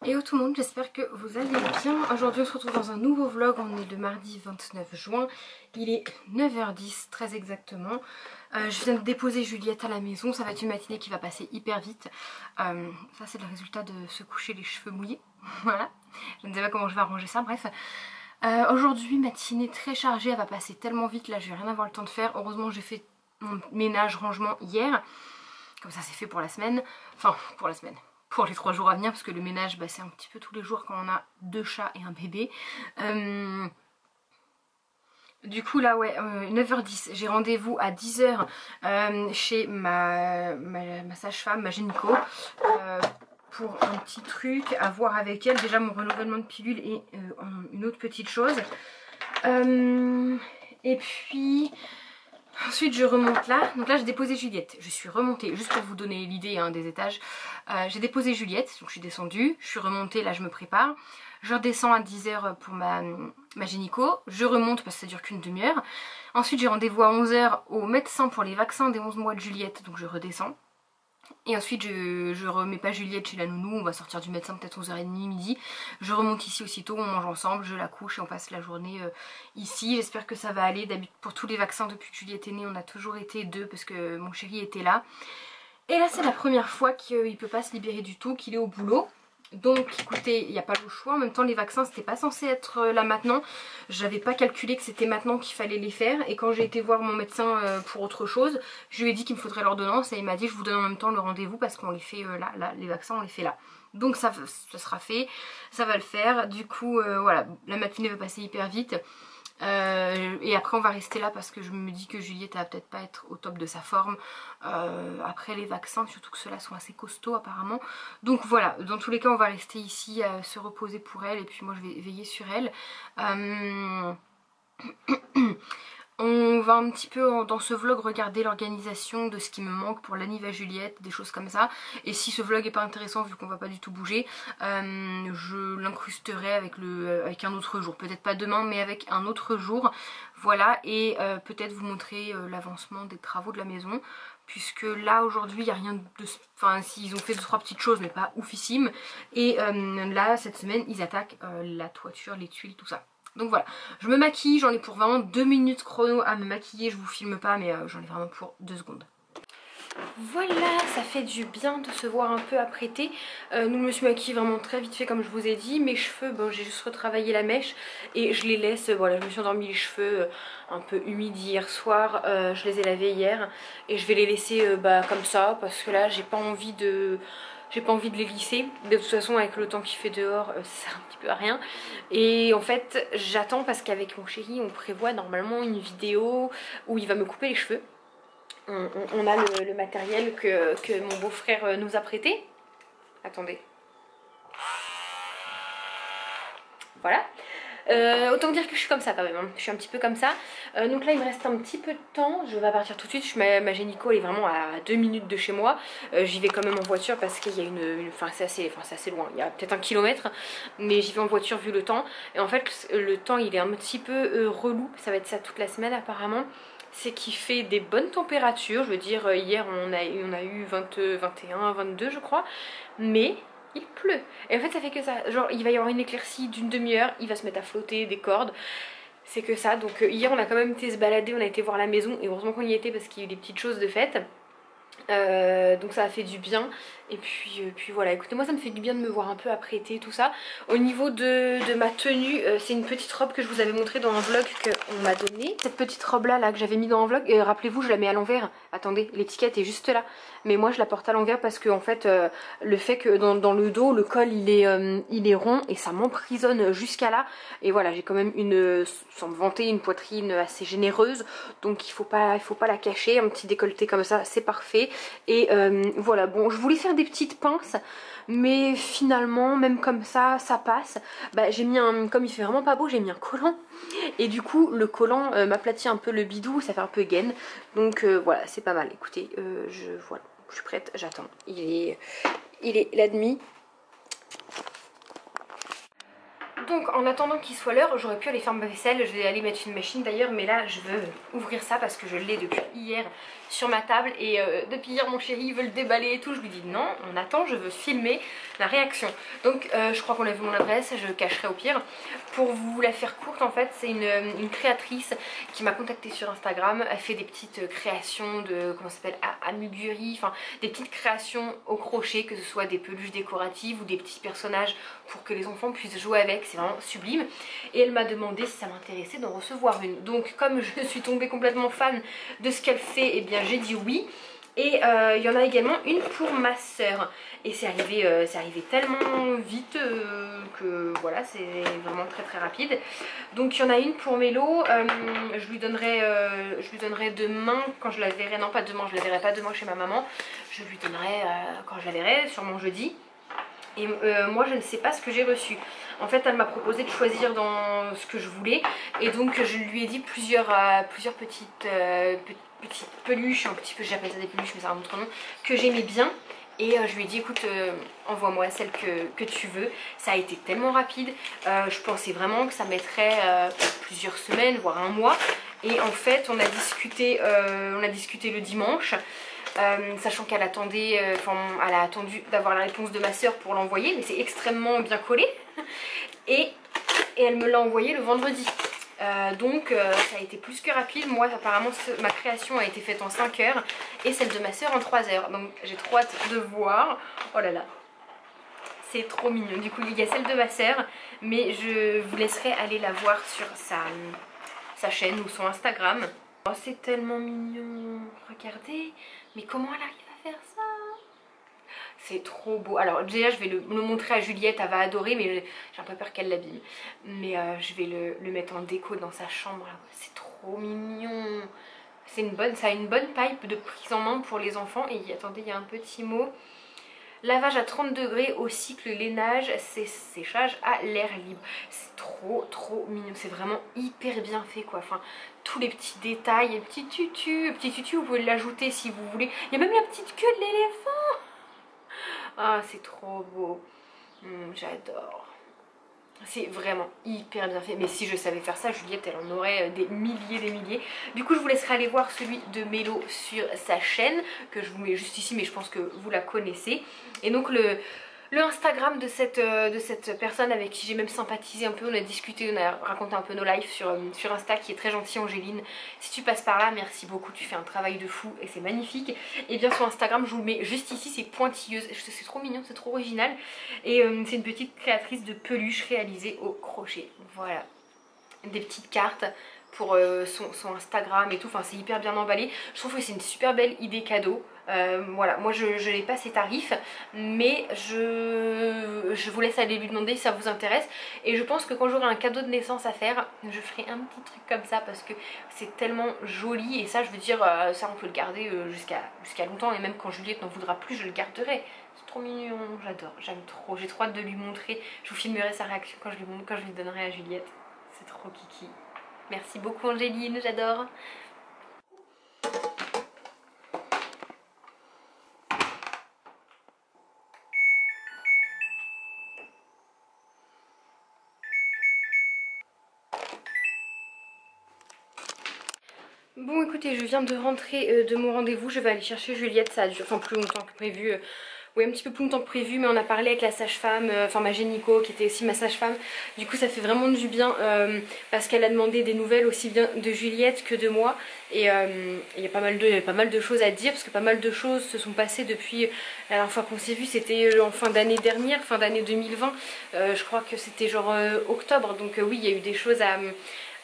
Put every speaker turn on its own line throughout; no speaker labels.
Hello tout le monde, j'espère que vous allez bien. Aujourd'hui on se retrouve dans un nouveau vlog, on est le mardi 29 juin, il est 9h10 très exactement. Je viens de déposer Juliette à la maison, ça va être une matinée qui va passer hyper vite. Ça c'est le résultat de se coucher les cheveux mouillés, voilà. Je ne sais pas comment je vais arranger ça, bref. Aujourd'hui matinée très chargée, elle va passer tellement vite, là je vais rien avoir le temps de faire. Heureusement j'ai fait mon ménage, rangement hier, comme ça c'est fait pour la semaine, enfin pour la semaine. Pour les 3 jours à venir parce que le ménage bah, c'est un petit peu tous les jours quand on a 2 chats et un bébé. Du coup là ouais 9h10 j'ai rendez-vous à 10h chez ma sage-femme, ma gynéco, pour un petit truc à voir avec elle. Déjà mon renouvellement de pilule et une autre petite chose. Et puis ensuite je remonte là, donc là j'ai déposé Juliette, je suis remontée, juste pour vous donner l'idée hein, des étages, j'ai déposé Juliette, donc je suis descendue, je suis remontée, là je me prépare, je redescends à 10h pour ma gynéco, je remonte parce que ça dure qu'une demi-heure, ensuite j'ai rendez-vous à 11h au médecin pour les vaccins des 11 mois de Juliette, donc je redescends. Et ensuite je remets pas Juliette chez la nounou, on va sortir du médecin peut-être 11h30 midi. Je remonte ici aussitôt, on mange ensemble, je la couche et on passe la journée ici. J'espère que ça va aller. D'habitude pour tous les vaccins depuis que Juliette est née, on a toujours été deux parce que mon chéri était là. Et là c'est la première fois qu'il peut pas se libérer du tout, qu'il est au boulot. Donc écoutez, il n'y a pas le choix, en même temps les vaccins c'était pas censé être là maintenant. J'avais pas calculé que c'était maintenant qu'il fallait les faire. Et quand j'ai été voir mon médecin pour autre chose, je lui ai dit qu'il me faudrait l'ordonnance. Et il m'a dit je vous donne en même temps le rendez-vous parce qu'on les fait là, les vaccins on les fait là. Donc ça sera fait, ça va le faire. Du coup voilà, la matinée va passer hyper vite. Et après on va rester là parce que je me dis que Juliette va peut-être pas être au top de sa forme après les vaccins, surtout que ceux-là sont assez costauds apparemment. Donc voilà, dans tous les cas on va rester ici à se reposer pour elle et puis moi je vais veiller sur elle. On va un petit peu dans ce vlog regarder l'organisation de ce qui me manque pour l'anniversaire Juliette, des choses comme ça. Et si ce vlog est pas intéressant vu qu'on va pas du tout bouger, je l'incrusterai avec un autre jour. Peut-être pas demain mais avec un autre jour. Voilà, et peut-être vous montrer l'avancement des travaux de la maison. Puisque là aujourd'hui il n'y a rien de... Enfin si ils ont fait 2-3 petites choses mais pas oufissime. Et là cette semaine ils attaquent la toiture, les tuiles, tout ça. Donc voilà, je me maquille, j'en ai pour vraiment 2 minutes chrono à me maquiller, je vous filme pas mais j'en ai vraiment pour 2 secondes. Voilà, ça fait du bien de se voir un peu apprêtée. Nous me suis maquillée vraiment très vite fait comme je vous ai dit. Mes cheveux, bon, j'ai juste retravaillé la mèche et je les laisse, voilà, je me suis endormie les cheveux un peu humides hier soir. Je les ai lavés hier et je vais les laisser comme ça parce que là j'ai pas envie de les lisser. De toute façon avec le temps qu'il fait dehors ça sert un petit peu à rien. Et en fait j'attends parce qu'avec mon chéri on prévoit normalement une vidéo où il va me couper les cheveux. On a le matériel que mon beau-frère nous a prêté. Attendez. Voilà. Autant dire que je suis comme ça quand même, hein. Je suis un petit peu comme ça. Donc là il me reste un petit peu de temps. Je vais partir tout de suite. Ma gynéco elle est vraiment à 2 minutes de chez moi. J'y vais quand même en voiture parce qu'il y a enfin c'est assez loin. Il y a peut-être 1 kilomètre. Mais j'y vais en voiture vu le temps. Et en fait le temps il est un petit peu relou. Ça va être ça toute la semaine apparemment. C'est qu'il fait des bonnes températures. Je veux dire hier on a eu 21, 22 je crois. Mais il pleut. Et en fait ça fait que ça. Genre il va y avoir une éclaircie d'une demi-heure. Il va se mettre à flotter des cordes. C'est que ça. Donc hier on a quand même été se balader. On a été voir la maison. Et heureusement qu'on y était parce qu'il y a eu des petites choses de fête. Donc ça a fait du bien. Et puis voilà, écoutez, moi ça me fait du bien de me voir un peu apprêtée, tout ça. Au niveau de ma tenue, c'est une petite robe que je vous avais montrée dans un vlog qu'on m'a donné. Cette petite robe là que j'avais mis dans un vlog, rappelez-vous je la mets à l'envers. Attendez, l'étiquette est juste là. Mais moi je la porte à l'envers parce que en fait le fait que dans le dos, le col il est rond et ça m'emprisonne jusqu'à là. Et voilà, j'ai quand même sans me vanter, une poitrine assez généreuse. Donc il faut pas la cacher, un petit décolleté comme ça, c'est parfait. Et voilà, bon je voulais faire des petites pinces mais finalement même comme ça passe. Bah, j'ai mis comme il fait vraiment pas beau, j'ai mis un collant et du coup le collant m'aplatit un peu le bidou, ça fait un peu gaine. Donc voilà, c'est pas mal. Écoutez, voilà, je suis prête, j'attends. Il est la demi. Donc en attendant qu'il soit l'heure, j'aurais pu aller faire ma vaisselle, je vais aller mettre une machine d'ailleurs, mais là je veux ouvrir ça parce que je l'ai depuis hier sur ma table et depuis hier mon chéri veut le déballer et tout, je lui dis non, on attend, je veux filmer la réaction. Donc je crois qu'on a vu mon adresse, je cacherai au pire. Pour vous la faire courte en fait, c'est une créatrice qui m'a contactée sur Instagram, elle fait des petites créations de, comment ça s'appelle, amuguri, enfin des petites créations au crochet, que ce soit des peluches décoratives ou des petits personnages pour que les enfants puissent jouer avec, c'est vraiment sublime. Et elle m'a demandé si ça m'intéressait d'en recevoir une. Donc comme je suis tombée complètement fan de ce qu'elle fait, et bien j'ai dit oui. Et il y en a également une pour ma soeur. Et c'est arrivé tellement vite que voilà, c'est vraiment très très rapide. Donc il y en a une pour Mélo, je lui donnerai demain quand je la verrai. Non pas demain, je la verrai pas demain chez ma maman. Je lui donnerai quand je la verrai, sûrement jeudi. Et moi je ne sais pas ce que j'ai reçu. En fait elle m'a proposé de choisir dans ce que je voulais. Et donc je lui ai dit plusieurs petites peluches, un petit peu, j'appelle ça des peluches mais c'est un autre nom, que j'aimais bien. Et je lui ai dit écoute envoie-moi celle que tu veux. Ça a été tellement rapide, je pensais vraiment que ça mettrait plusieurs semaines voire un mois. Et en fait on a discuté le dimanche. Sachant qu'elle attendait, elle a attendu d'avoir la réponse de ma soeur pour l'envoyer, mais c'est extrêmement bien collé. Et elle me l'a envoyé le vendredi. Donc ça a été plus que rapide. Moi apparemment ma création a été faite en 5 heures et celle de ma soeur en 3 heures. Donc j'ai trop hâte de voir. Oh là là, c'est trop mignon. Du coup il y a celle de ma soeur, mais je vous laisserai aller la voir sur sa chaîne ou son Instagram. Oh, c'est tellement mignon, regardez. Mais comment elle arrive à faire ça? C'est trop beau. Alors déjà je vais le montrer à Juliette, elle va adorer, mais j'ai un peu peur qu'elle l'abîme. Mais je vais le mettre en déco dans sa chambre. C'est trop mignon. Ça a une bonne pipe de prise en main pour les enfants. Et attendez, il y a un petit mot. Lavage à 30 degrés au cycle lainage, séchage à l'air libre. C'est trop mignon, c'est vraiment hyper bien fait quoi. Enfin, tous les petits détails, petit tutu, vous pouvez l'ajouter si vous voulez. Il y a même la petite queue de l'éléphant. Ah, c'est trop beau. J'adore. C'est vraiment hyper bien fait. Mais si je savais faire ça, Juliette, elle en aurait des milliers. Du coup, je vous laisserai aller voir celui de Mélo sur sa chaîne, que je vous mets juste ici, mais je pense que vous la connaissez. Et donc le Instagram de cette personne avec qui j'ai même sympathisé un peu, on a discuté, on a raconté un peu nos lives sur Insta, qui est très gentille, Angéline. Si tu passes par là, merci beaucoup, tu fais un travail de fou et c'est magnifique. Et bien son Instagram, je vous le mets juste ici, c'est pointilleuse, c'est trop mignon, c'est trop original. Et c'est une petite créatrice de peluches réalisée au crochet. Voilà, des petites cartes pour son Instagram et tout, enfin c'est hyper bien emballé. Je trouve que c'est une super belle idée cadeau. Voilà, moi je n'ai pas ses tarifs, mais je vous laisse aller lui demander si ça vous intéresse. Et je pense que quand j'aurai un cadeau de naissance à faire, je ferai un petit truc comme ça parce que c'est tellement joli. Et ça, je veux dire, ça on peut le garder jusqu'à longtemps. Et même quand Juliette n'en voudra plus, je le garderai. C'est trop mignon, j'adore, j'aime trop. J'ai trop hâte de lui montrer. Je vous filmerai sa réaction quand je lui donnerai à Juliette. C'est trop kiki. Merci beaucoup Angéline, j'adore. Bon écoutez, je viens de rentrer de mon rendez-vous, je vais aller chercher Juliette, ça a duré plus longtemps que prévu. Oui, un petit peu plus longtemps que prévu, mais on a parlé avec la sage-femme, enfin ma gynéco qui était aussi ma sage-femme. Du coup ça fait vraiment du bien parce qu'elle a demandé des nouvelles aussi bien de Juliette que de moi. Et il y a pas mal de choses à dire parce que pas mal de choses se sont passées depuis la dernière fois qu'on s'est vu. C'était en fin d'année dernière, fin d'année 2020. Je crois que c'était genre octobre, donc oui il y a eu des choses à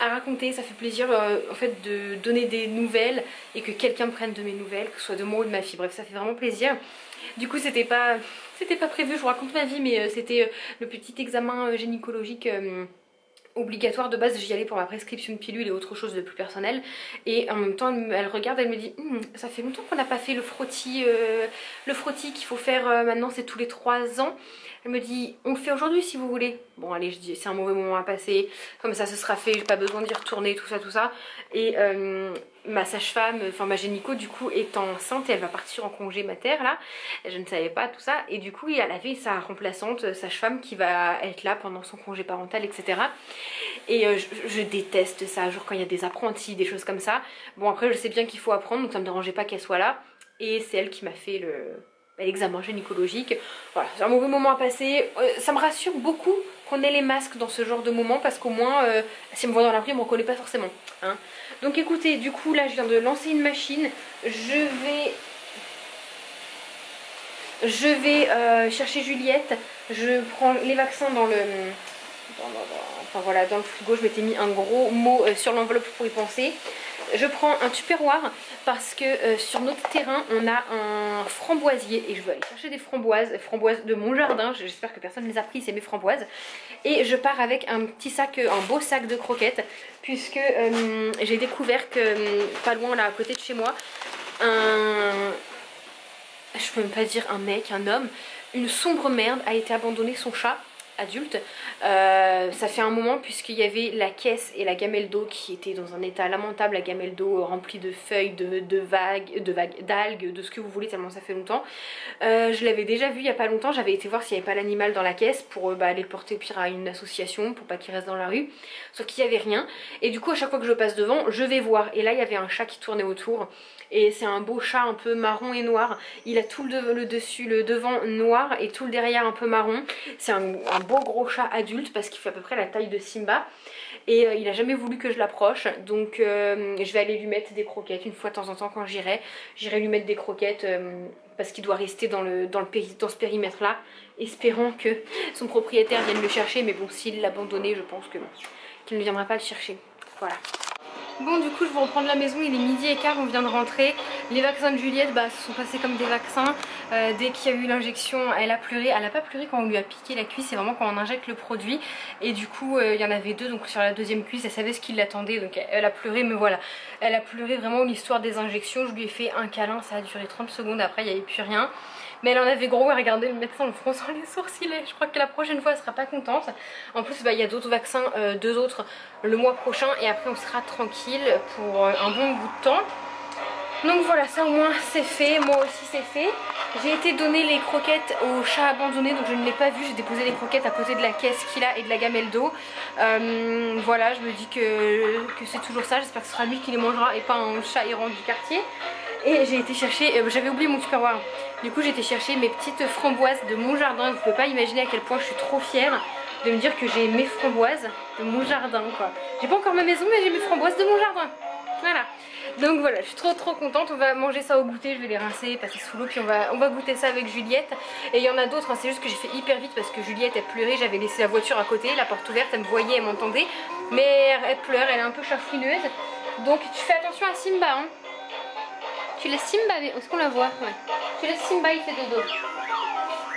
raconter. Ça fait plaisir en fait de donner des nouvelles et que quelqu'un prenne de mes nouvelles, que ce soit de moi ou de ma fille. Bref, ça fait vraiment plaisir. Du coup c'était pas prévu, je vous raconte ma vie, mais c'était le petit examen gynécologique obligatoire. De base j'y allais pour ma prescription de pilules et autre chose de plus personnel. Et en même temps elle regarde, elle me dit ça fait longtemps qu'on n'a pas fait le frottis qu'il faut faire maintenant, c'est tous les 3 ans. Elle me dit on le fait aujourd'hui si vous voulez. bon allez, je dis c'est un mauvais moment à passer, comme ça ce sera fait, j'ai pas besoin d'y retourner, tout ça. Et ma sage-femme, enfin ma gynéco du coup est enceinte et elle va partir en congé mater là, je ne savais pas tout ça, et du coup elle avait sa remplaçante sage-femme qui va être là pendant son congé parental, etc. Et je déteste ça, genre quand il y a des apprentis, des choses comme ça. Bon après je sais bien qu'il faut apprendre, donc ça me dérangeait pas qu'elle soit là, et c'est elle qui m'a fait l'examen gynécologique. Voilà, c'est un mauvais moment à passer. Ça me rassure beaucoup qu'on ait les masques dans ce genre de moment, parce qu'au moins si on me voit dans la rue, on me reconnaît pas forcément, hein. Donc écoutez, du coup là je viens de lancer une machine, je vais chercher Juliette, je prends les vaccins dans le enfin voilà, dans le frigo. Je m'étais mis un gros mot sur l'enveloppe pour y penser. Je prends un tupperware parce que sur notre terrain on a un framboisier et je veux aller chercher des framboises de mon jardin. J'espère que personne ne les a pris, c'est mes framboises. Et je pars avec un petit sac, un beau sac de croquettes, puisque j'ai découvert que pas loin là à côté de chez moi, je peux même pas dire un mec, un homme, une sombre merde a été abandonné son chat adulte. Ça fait un moment, puisqu'il y avait la caisse et la gamelle d'eau qui étaient dans un état lamentable, la gamelle d'eau remplie de feuilles, d'algues, de ce que vous voulez, tellement ça fait longtemps. Je l'avais déjà vu il y a pas longtemps, j'avais été voir s'il n'y avait pas l'animal dans la caisse pour aller le porter au pire à une association pour pas qu'il reste dans la rue, sauf qu'il n'y avait rien. Et du coup à chaque fois que je passe devant, je vais voir, et là il y avait un chat qui tournait autour. Et c'est un beau chat un peu marron et noir. Il a tout le dessus, le devant noir et tout le derrière un peu marron. C'est un beau gros chat adulte parce qu'il fait à peu près la taille de Simba. Et il a jamais voulu que je l'approche. Donc je vais aller lui mettre des croquettes une fois de temps en temps quand j'irai. J'irai lui mettre des croquettes parce qu'il doit rester dans ce périmètre là. Espérant que son propriétaire vienne le chercher. Mais bon, s'il l'a abandonné, je pense qu'il ne viendra pas le chercher. Voilà. Bon, du coup je vais reprendre la maison, il est 12h15, on vient de rentrer. Les vaccins de Juliette se sont passés comme des vaccins. Dès qu'il y a eu l'injection, elle a pleuré. Elle n'a pas pleuré quand on lui a piqué la cuisse, c'est vraiment quand on injecte le produit. Et du coup il y en avait deux, donc sur la deuxième cuisse elle savait ce qui l'attendait, donc elle a pleuré. Mais voilà, elle a pleuré vraiment l'histoire des injections. Je lui ai fait un câlin, ça a duré 30 secondes, après il n'y avait plus rien. Mais elle en avait gros, elle regardait le médecin en fronçant les sourcils. Je crois que la prochaine fois elle sera pas contente. En plus il y a d'autres vaccins, deux autres le mois prochain, et après on sera tranquille pour un bon bout de temps. Donc voilà, ça au moins c'est fait, moi aussi c'est fait. J'ai été donner les croquettes au chat abandonné, donc je ne l'ai pas vu. J'ai déposé les croquettes à côté de la caisse qu'il a et de la gamelle d'eau. Voilà, je me dis que c'est toujours ça. J'espère que ce sera lui qui les mangera et pas un chat errant du quartier. Et j'ai été chercher, j'avais oublié mon tupperware. Du coup j'ai été chercher mes petites framboises de mon jardin. Vous pouvez pas imaginer à quel point je suis trop fière de me dire que j'ai mes framboises de mon jardin quoi. J'ai pas encore ma maison, mais j'ai mes framboises de mon jardin. Voilà. Donc voilà, je suis trop contente. On va manger ça au goûter, je vais les rincer, passer sous l'eau, puis on va goûter ça avec Juliette. Et il y en a d'autres, hein, c'est juste que j'ai fait hyper vite parce que Juliette elle pleurait, j'avais laissé la voiture à côté, la porte ouverte, elle me voyait, elle m'entendait. Mais elle pleure, elle est un peu chafouineuse. Donc tu fais attention à Simba, hein. Tu laisses Simba, est-ce qu'on la voit? Ouais. Tu laisses Simba, il fait dodo.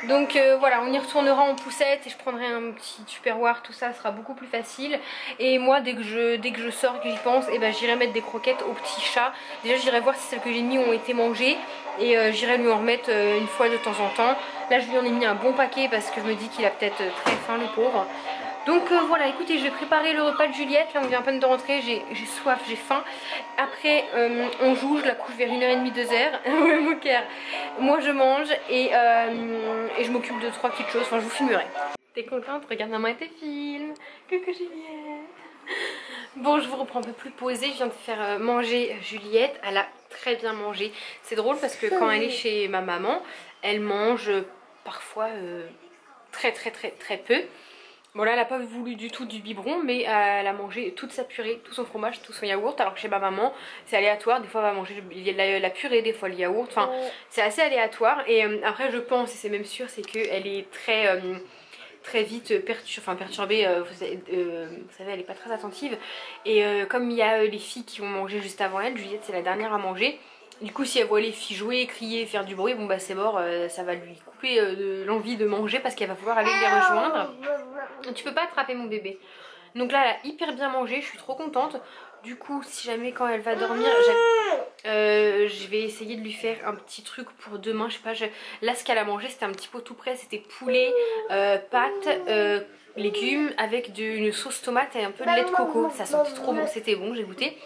Donc voilà, on y retournera en poussette et je prendrai un petit tupperware, tout ça sera beaucoup plus facile. Et moi dès que je sors, que j'y pense, et j'irai mettre des croquettes au petit chat. Déjà j'irai voir si celles que j'ai mis ont été mangées, et j'irai lui en remettre une fois de temps en temps. Là je lui en ai mis un bon paquet parce que je me dis qu'il a peut-être très faim le pauvre. Donc voilà, écoutez, je vais préparer le repas de Juliette. Là on vient à peine de rentrer, j'ai soif, j'ai faim. Après on joue, je la couche vers 1h30, 2h. Ouais, mon cœur. Moi je mange et je m'occupe de 3 petites choses, enfin je vous filmerai. T'es contente? Regarde maman et tes films. Coucou Juliette. Bon, je vous reprends un peu plus posée. Je viens de faire manger Juliette. Elle a très bien mangé. C'est drôle parce que quand elle est chez ma maman, elle mange parfois très peu. Bon là elle n'a pas voulu du tout du biberon, mais elle a mangé toute sa purée, tout son fromage, tout son yaourt. Alors que chez ma maman c'est aléatoire, des fois elle va manger la purée, des fois le yaourt, enfin c'est assez aléatoire. Et après je pense, et c'est même sûr, c'est qu'elle est très vite perturbée, vous savez elle est pas très attentive. Et comme il y a les filles qui ont mangé juste avant elle, Juliette c'est la dernière à manger. Du coup si elle voit les filles jouer, crier, faire du bruit, bon c'est mort, ça va lui couper l'envie de manger parce qu'elle va pouvoir aller les rejoindre. Tu peux pas attraper mon bébé. Donc là elle a hyper bien mangé, je suis trop contente. Du coup si jamais quand elle va dormir je vais essayer de lui faire un petit truc pour demain. Je sais pas, là ce qu'elle a mangé c'était un petit pot tout prêt, c'était poulet, pâtes, légumes avec une sauce tomate et un peu de lait de coco. Ça sentait trop bon, c'était bon, j'ai goûté.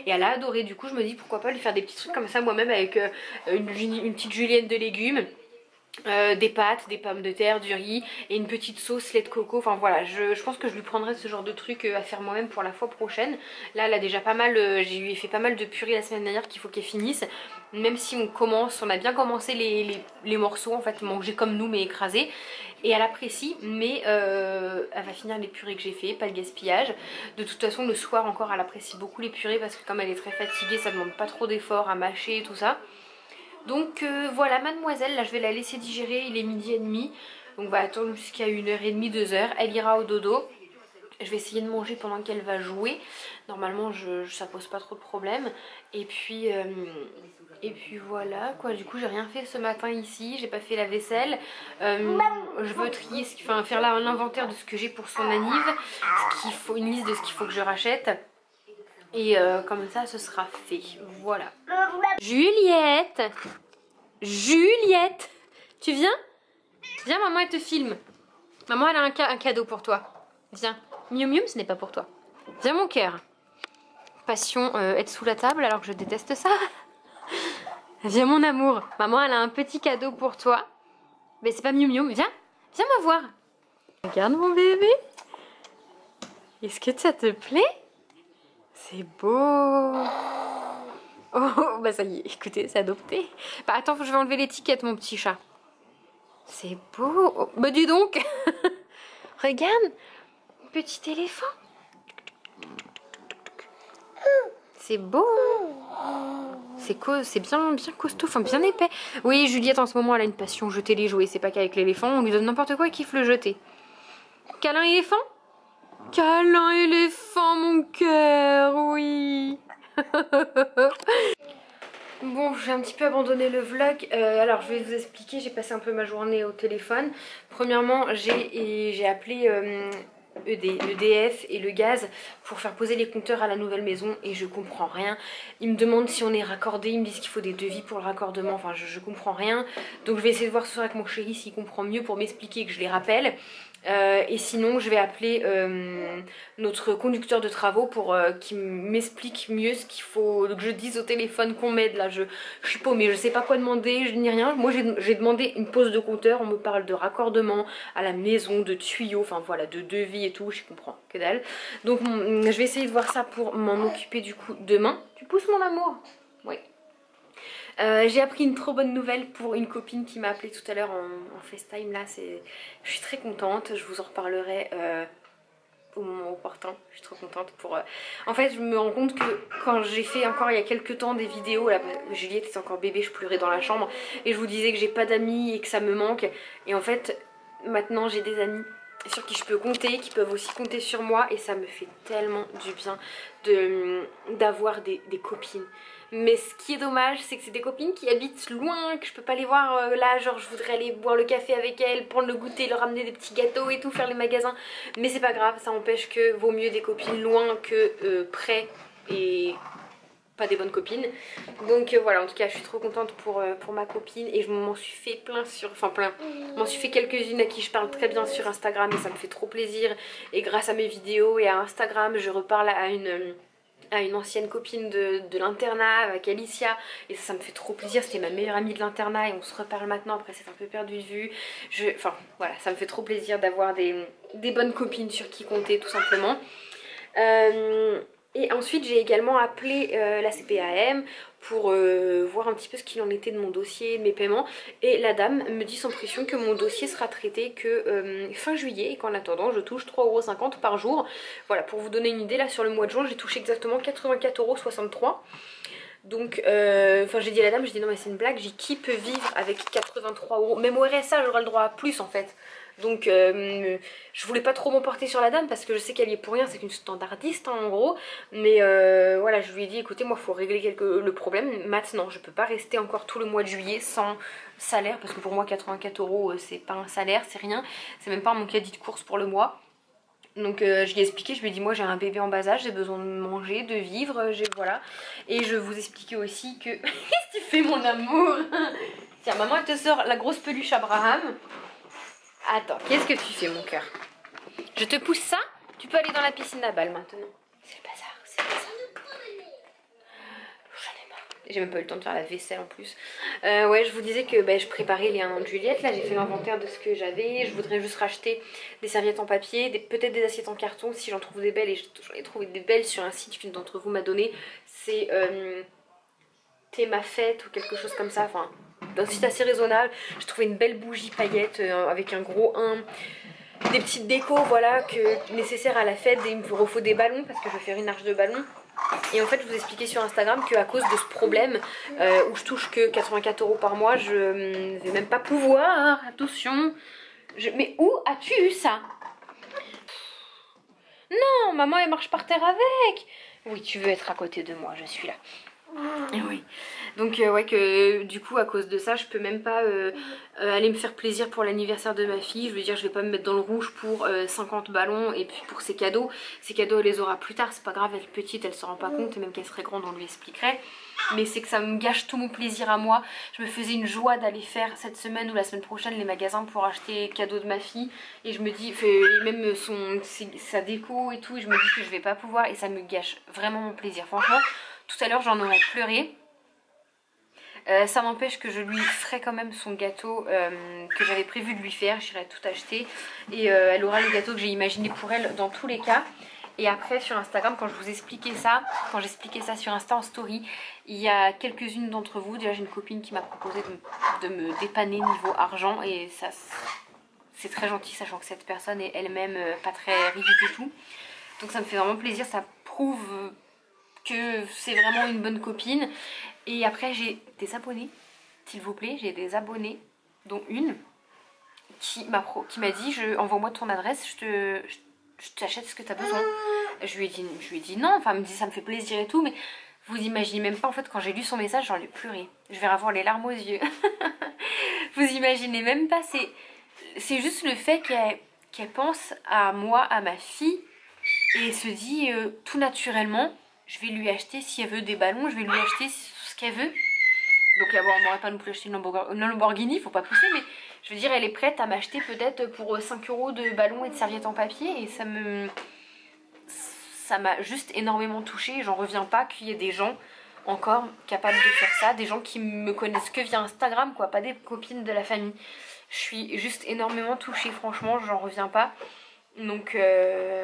Et elle a adoré, du coup je me dis pourquoi pas lui faire des petits trucs comme ça moi-même avec une petite julienne de légumes. Des pâtes, des pommes de terre, du riz et une petite sauce lait de coco. Enfin voilà, je pense que je lui prendrai ce genre de truc à faire moi-même pour la fois prochaine. Là elle a déjà pas mal, j'ai lui ai fait pas mal de purée la semaine dernière qu'il faut qu'elle finisse. Même si on a bien commencé les morceaux en fait, manger comme nous mais écrasés. Et elle apprécie, mais elle va finir les purées que j'ai fait, pas de gaspillage. De toute façon le soir encore elle apprécie beaucoup les purées parce que comme elle est très fatiguée ça demande pas trop d'efforts à mâcher et tout ça. Donc voilà mademoiselle, là je vais la laisser digérer, il est 12h30. Donc on va attendre jusqu'à 1h30, 2h, elle ira au dodo. Je vais essayer de manger pendant qu'elle va jouer. Normalement ça pose pas trop de problème. Et puis voilà quoi, du coup j'ai rien fait ce matin ici, j'ai pas fait la vaisselle. Je veux trier, enfin faire là un inventaire de ce que j'ai pour son anniv, une liste de ce qu'il faut que je rachète. Et comme ça ce sera fait, voilà. Juliette, Juliette, tu viens? Viens maman elle te filme. Maman elle a un cadeau pour toi. Viens, Miu Miu ce n'est pas pour toi. Viens mon cœur. Passion être sous la table alors que je déteste ça. Viens mon amour, maman elle a un petit cadeau pour toi. Mais c'est pas Miu Miu, viens, viens me voir. Regarde mon bébé. Est-ce que ça te plaît? C'est beau. Oh, bah ça y est, écoutez, c'est adopté. Bah attends, je vais enlever l'étiquette, mon petit chat. C'est beau. Oh, bah dis donc. Regarde, petit éléphant. C'est beau. C'est bien costaud, enfin bien épais. Oui, Juliette en ce moment elle a une passion, jeter les jouets. C'est pas qu'avec l'éléphant, on lui donne n'importe quoi, elle kiffe le jeter. Câlin éléphant? Câlin éléphant, mon cœur, oui. Bon, j'ai un petit peu abandonné le vlog. Alors, je vais vous expliquer. J'ai passé un peu ma journée au téléphone. Premièrement, j'ai appelé EDF et le gaz pour faire poser les compteurs à la nouvelle maison et je comprends rien. Ils me demandent si on est raccordé. Ils me disent qu'il faut des devis pour le raccordement. Enfin, je comprends rien. Donc, je vais essayer de voir ce soir avec mon chéri s'il comprend mieux pour m'expliquer que je les rappelle. Et sinon je vais appeler notre conducteur de travaux pour qu'il m'explique mieux ce qu'il faut que je dise au téléphone qu'on m'aide. Là je suis paumée, je sais pas quoi demander, je n'ai rien. Moi j'ai demandé une pause de compteur, on me parle de raccordement à la maison, de tuyaux, enfin voilà, de devis et tout, je comprends que dalle. Donc je vais essayer de voir ça pour m'en occuper du coup demain. Tu pousses mon amour? Oui. J'ai appris une trop bonne nouvelle pour une copine qui m'a appelé tout à l'heure en FaceTime. Là, je suis très contente, je vous en reparlerai au moment opportun. Je suis trop contente pour... En fait, je me rends compte que quand j'ai fait encore il y a quelques temps des vidéos, là, Juliette était encore bébé, je pleurais dans la chambre et je vous disais que j'ai pas d'amis et que ça me manque. Et en fait, maintenant j'ai des amis sur qui je peux compter, qui peuvent aussi compter sur moi et ça me fait tellement du bien d'avoir des copines. Mais ce qui est dommage, c'est que c'est des copines qui habitent loin, que je peux pas les voir là, genre je voudrais aller boire le café avec elles, prendre le goûter, leur ramener des petits gâteaux et tout, faire les magasins. Mais c'est pas grave, ça empêche que vaut mieux des copines loin que près et pas des bonnes copines. Donc voilà, en tout cas je suis trop contente pour ma copine et je m'en suis fait plein sur... Enfin plein, je m'en suis fait quelques-unes à qui je parle très bien sur Instagram et ça me fait trop plaisir. Et grâce à mes vidéos et à Instagram, je reparle à une ancienne copine de l'internat avec Alicia et ça me fait trop plaisir. C'était ma meilleure amie de l'internat et on se reparle maintenant après c'est un peu perdu de vue. Enfin voilà, ça me fait trop plaisir d'avoir des bonnes copines sur qui compter tout simplement. Et ensuite j'ai également appelé la CPAM pour voir un petit peu ce qu'il en était de mon dossier, de mes paiements. Et la dame me dit sans pression que mon dossier sera traité que fin juillet et qu'en attendant je touche 3,50 € par jour. Voilà, pour vous donner une idée, là sur le mois de juin j'ai touché exactement 84,63 €. Donc, enfin j'ai dit à la dame, j'ai dit non mais c'est une blague, j'ai qui peut vivre avec 83 €. Même au RSA j'aurai le droit à plus en fait. Donc je voulais pas trop m'emporter sur la dame parce que je sais qu'elle y est pour rien, c'est une standardiste hein, en gros. Mais voilà, je lui ai dit écoutez moi faut régler le problème maintenant, je peux pas rester encore tout le mois de juillet sans salaire. Parce que pour moi 84 € c'est pas un salaire, c'est rien, c'est même pas mon caddie de course pour le mois. Donc je lui ai expliqué, je lui ai dit moi j'ai un bébé en bas âge, j'ai besoin de manger, de vivre, voilà. Et je vous expliquais aussi que... Qu'est-ce que tu fais mon amour? Tiens, maman elle te sort la grosse peluche Abraham. Attends, qu'est-ce que tu fais mon cœur? Je te pousse ça? Tu peux aller dans la piscine à balles maintenant. C'est le bazar, c'est le bazar. J'en ai marre. J'ai même pas eu le temps de faire la vaisselle en plus. Ouais, je vous disais que je préparais les 1 an de Juliette. Là, j'ai fait l'inventaire de ce que j'avais. Je voudrais juste racheter des serviettes en papier, peut-être des assiettes en carton si j'en trouve des belles. Et j'en ai trouvé des belles sur un site qu'une d'entre vous m'a donné. C'est Thé ma fête ou quelque chose comme ça. Enfin, un site assez raisonnable. J'ai trouvé une belle bougie paillette avec un gros 1. Des petites décos, voilà, nécessaires à la fête. Il me faut des ballons parce que je vais faire une arche de ballons. Et en fait, je vous expliquais sur Instagram qu'à cause de ce problème où je touche que 84 € par mois, je ne vais même pas pouvoir. Attention. Mais où as-tu eu ça? Non, maman, elle marche par terre avec. Oui, tu veux être à côté de moi, je suis là. Oui. Donc ouais, que du coup à cause de ça je peux même pas aller me faire plaisir pour l'anniversaire de ma fille. Je veux dire, je vais pas me mettre dans le rouge pour 50 ballons. Et puis pour ses cadeaux elle les aura plus tard, c'est pas grave, elle est petite, elle se rend pas compte. Et même qu'elle serait grande on lui expliquerait. Mais c'est que ça me gâche tout mon plaisir à moi. Je me faisais une joie d'aller faire cette semaine ou la semaine prochaine les magasins pour acheter cadeaux de ma fille. Et je me dis, même sa déco et tout, et je me dis que je vais pas pouvoir. Et ça me gâche vraiment mon plaisir. Franchement, tout à l'heure j'en aurais pleuré. Ça m'empêche que je lui ferai quand même son gâteau que j'avais prévu de lui faire. J'irai tout acheter et elle aura le gâteau que j'ai imaginé pour elle dans tous les cas. Et après sur Instagram, quand je vous expliquais ça, quand j'expliquais ça sur Insta en story, il y a quelques-unes d'entre vous, déjà j'ai une copine qui m'a proposé de me dépanner niveau argent. Et ça c'est très gentil, sachant que cette personne est elle-même pas très riche du tout. Donc ça me fait vraiment plaisir, ça prouve que c'est vraiment une bonne copine. Et après j'ai des abonnés, s'il vous plaît, j'ai des abonnés, dont une qui m'a dit envoie-moi ton adresse, je t'achète ce que tu as besoin. Je lui ai dit non, enfin elle me dit ça me fait plaisir et tout, mais vous imaginez même pas en fait quand j'ai lu son message j'en ai pleuré. Je vais avoir les larmes aux yeux. Vous imaginez même pas, c'est juste le fait qu'elle pense à moi, à ma fille, et se dit tout naturellement je vais lui acheter, si elle veut des ballons, je vais lui acheter ce qu'elle veut. Donc là, bon, on m'aurait pas non plus acheté une Lamborghini, faut pas pousser, mais je veux dire, elle est prête à m'acheter peut-être pour 5 € de ballons et de serviettes en papier. Et ça m'a juste énormément touchée. J'en reviens pas qu'il y ait des gens encore capables de faire ça, des gens qui me connaissent que via Instagram, quoi, pas des copines de la famille. Je suis juste énormément touchée, franchement, j'en reviens pas. Donc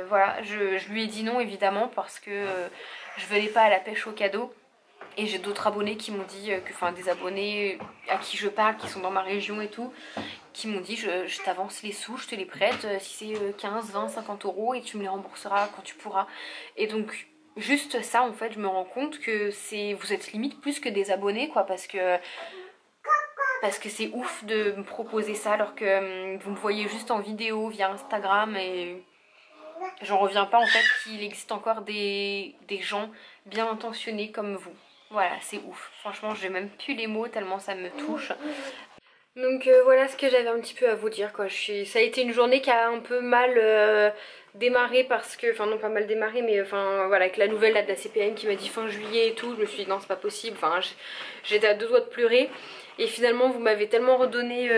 voilà, je lui ai dit non évidemment parce que je venais pas à la pêche au cadeau. Et j'ai d'autres abonnés qui m'ont dit, des abonnés à qui je parle, qui sont dans ma région et tout, qui m'ont dit je t'avance les sous, je te les prête, si c'est 15, 20, 50 € et tu me les rembourseras quand tu pourras. Et donc juste ça en fait, je me rends compte que vous êtes limite plus que des abonnés quoi, parce que c'est ouf de me proposer ça alors que vous me voyez juste en vidéo via Instagram et j'en reviens pas en fait qu'il existe encore des gens bien intentionnés comme vous. Voilà, c'est ouf. Franchement, j'ai même plus les mots tellement ça me touche. Donc voilà ce que j'avais un petit peu à vous dire quoi. Ça a été une journée qui a un peu mal démarré parce que, enfin non pas mal démarré mais voilà, avec la nouvelle là, de la CPM qui m'a dit fin juillet et tout, je me suis dit non c'est pas possible, j'étais à 2 doigts de pleurer. Et finalement vous m'avez tellement redonné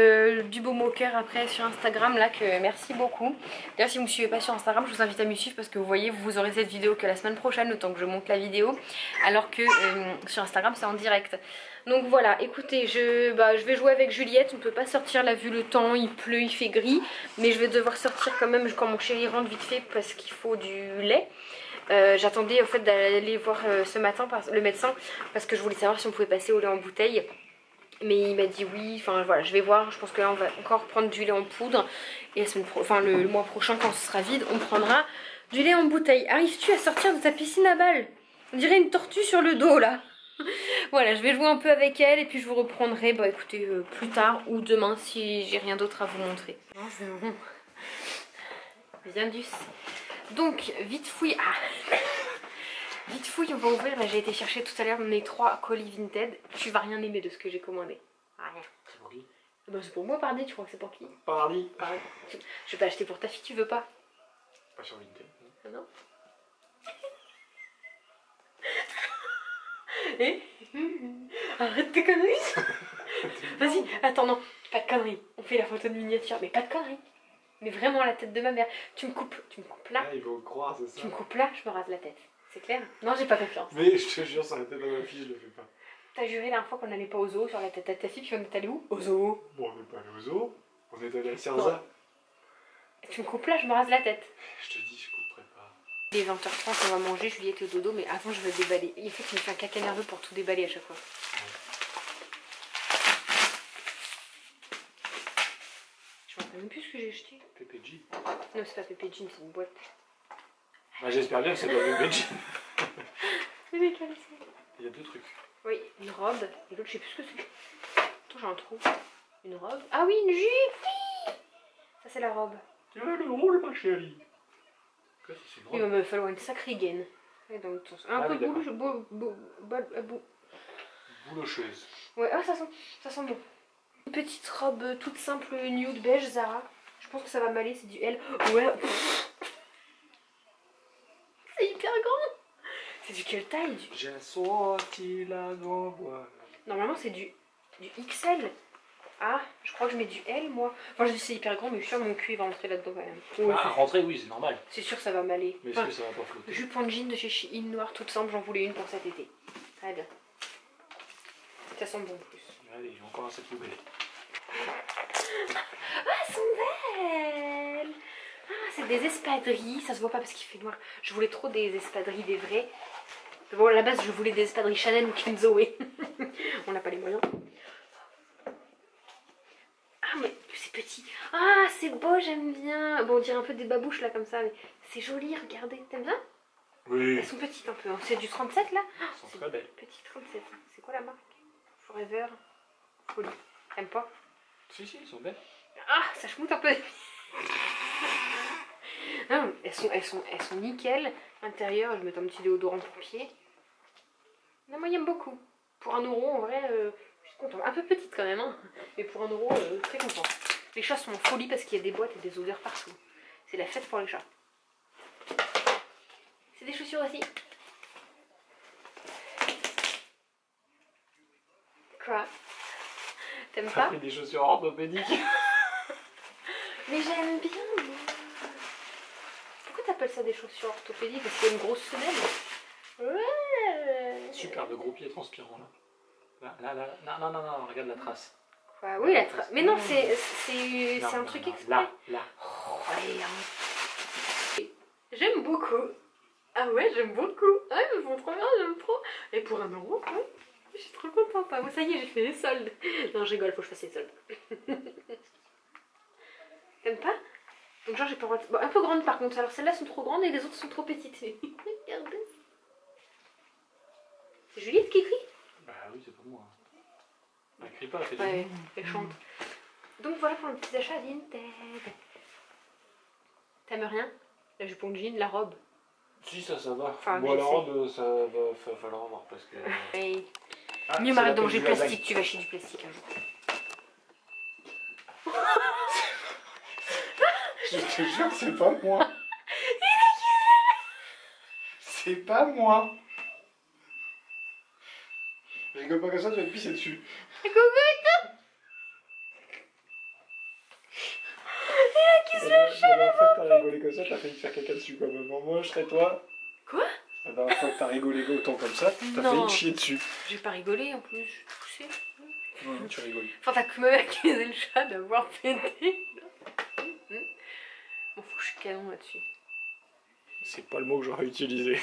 du beau au cœur après sur Instagram là que merci beaucoup. D'ailleurs si vous ne me suivez pas sur Instagram, je vous invite à me suivre parce que vous voyez vous aurez cette vidéo que la semaine prochaine le temps que je monte la vidéo. Alors que sur Instagram c'est en direct. Donc voilà, écoutez, je vais jouer avec Juliette, on ne peut pas sortir là vu le temps, il pleut, il fait gris. Mais je vais devoir sortir quand même quand mon chéri rentre vite fait parce qu'il faut du lait. J'attendais en fait d'aller voir ce matin le médecin parce que je voulais savoir si on pouvait passer au lait en bouteille. Mais il m'a dit oui, voilà, je vais voir, je pense que là on va encore prendre du lait en poudre. Et le mois prochain quand ce sera vide, on prendra du lait en bouteille. Arrives-tu à sortir de ta piscine à balles? On dirait une tortue sur le dos là. Voilà, je vais jouer un peu avec elle et puis je vous reprendrai écoutez, plus tard ou demain si j'ai rien d'autre à vous montrer. Bienvenue. Donc, vite fouille. Vite fouille, on va ouvrir. J'ai été chercher tout à l'heure mes 3 colis Vinted. Tu vas rien aimer de ce que j'ai commandé. Rien.
C'est pour qui?
C'est pour moi, Pardi, tu crois que c'est pour qui?
Pardi.
Je vais pas acheter pour ta fille, tu veux pas?
Pas sur Vinted.
Ah non. Et arrête tes conneries. Vas-y, attends, non, pas de conneries. On fait la photo de miniature, mais pas de conneries. Mais vraiment la tête de ma mère. Tu me coupes là.
Ah, ils vont croire, c'est ça.
Tu me coupes là, je me rase la tête. C'est clair? Non, j'ai pas confiance.
Mais je te jure, sur la tête de ma fille, je le fais pas.
T'as juré la dernière fois qu'on n'allait pas au zoo sur la tête de ta fille, puis on est allé où? Au zoo.
Bon, on n'est pas allé au zoo. On est allé à Cerza.
Tu me coupes là, je me rase la tête.
Je te dis, je couperai pas.
Il est 20h30, on va manger, Juliette est au dodo, mais avant je vais déballer. Il faut qu'il me fait un caca nerveux pour tout déballer à chaque fois. Je me rappelle même plus ce que j'ai acheté.
PPG.
Non, c'est pas Pépé Jean, c'est une boîte.
Bah, j'espère bien que c'est pas PPG.
C'est légal ça.
Il y a deux trucs.
Oui, une robe, et l'autre je sais plus ce que c'est. Attends, j'ai un trou. Une robe. Ah oui, une jupe, oui. Ça c'est la robe.
Tu veux le rôle, ma chérie? Quoi, c'est une
Il
robe?
va me falloir une sacrée gaine. Et dans l'autre sens. Un
Ah
peu
oui, Boulocheuse.
Ouais, ah ça sent bon. Une petite robe toute simple nude beige Zara. Je pense que ça va m'aller, c'est du L. Ouais. C'est hyper grand. C'est du quelle taille?
J'ai sorti la grande voile.
Normalement c'est du XL. Ah, je crois que je mets du L moi. Enfin je dis c'est hyper grand mais je suis sûre que mon cul il va entrer là-dedans quand même. Ouais,
Ah, rentrer, oui, c'est normal.
c'est sûr que ça va m'aller.
Mais est-ce que ça va pas flotter?
Jupe en jean de chez Shein noire toute simple, j'en voulais une pour cet été. Très bien. Ça sent bon en plus.
Allez, encore un sac poubelle.
Ah, elles sont belles. Ah, c'est des espadrilles, ça se voit pas parce qu'il fait noir. Je voulais trop des espadrilles, des vrais. Bon, à la base, je voulais des espadrilles Chanel ou Kenzo. On n'a pas les moyens. Ah, mais c'est petit. Ah, c'est beau, j'aime bien. Bon, on dirait un peu des babouches là, comme ça. Mais c'est joli, regardez. T'aimes bien?
Oui.
Elles sont petites un peu. Hein. C'est du 37 là?
Elles sont très belles.
Petit 37. C'est quoi la marque? Forever. Folie. T'aimes pas?
Si, si, elles sont belles.
Ah, ça schmoute un peu. Non, elles sont nickel. Intérieur, je vais mettre un petit déodorant pour pied. Non, moi j'aime beaucoup. Pour 1 euro, en vrai, je suis contente. Un peu petite quand même, hein. Mais pour 1 euro, très content. Les chats sont en folie parce qu'il y a des boîtes et des odeurs partout. C'est la fête pour les chats. C'est des chaussures aussi. Quoi? T'aimes
T'as
pas?
pris des chaussures orthopédiques.
Mais j'aime bien, moi. Pourquoi t'appelles ça des chaussures orthopédiques? Parce qu'il y a une grosse semelle. Ouais.
Super, de gros pieds transpirants là. Là. Non, regarde la trace.
Quoi? Oui, la trace. Mais non, c'est
Non,
un truc exprès.
Là.
Oh, allez, hein. J'aime beaucoup. Ah ouais, j'aime beaucoup. Ah, ils me font trop bien, j'aime trop. Et pour 1 euro, ouais. Je suis trop contente. Ah, moi, ça y est, j'ai fait les soldes. Non, je rigole, faut que je fasse les soldes. T'aimes pas? Donc genre j'ai pas le droit de... Bon, un peu grande par contre. Alors celles-là sont trop grandes et les autres sont trop petites. Regardez. C'est Juliette qui crie?
Bah oui, c'est pas moi. Elle crie pas, elle fait
Ouais, elle chante. Donc voilà pour le petit achat Vinted. T'aimes rien? La jupe en jean, la robe.
Si, ça va.
Enfin,
bon,
mais
la
c'est-
robe, ça va falloir voir parce que...
Hey.
Ah,
Mieux
c'est
m'arrête
la
de manger
peine
le
du
plastique,
lasagne.
tu vas chier du plastique un jour.
Je te jure, c'est pas moi. C'est pas moi. Je rigole pas comme ça, tu vas te pisser dessus. La dernière fois que t'as rigolé comme ça, t'as failli te faire caca dessus comme un moche, et toi?
Quoi?
La dernière fois que t'as rigolé autant comme ça, t'as failli
Non.
te chier dessus.
J'ai pas rigolé en plus, je suis poussée.
Non, tu rigoles.
Enfin, t'as quand même accusé le chat d'avoir pété. Bon, faut que je suis canon là-dessus.
C'est pas le mot que j'aurais utilisé.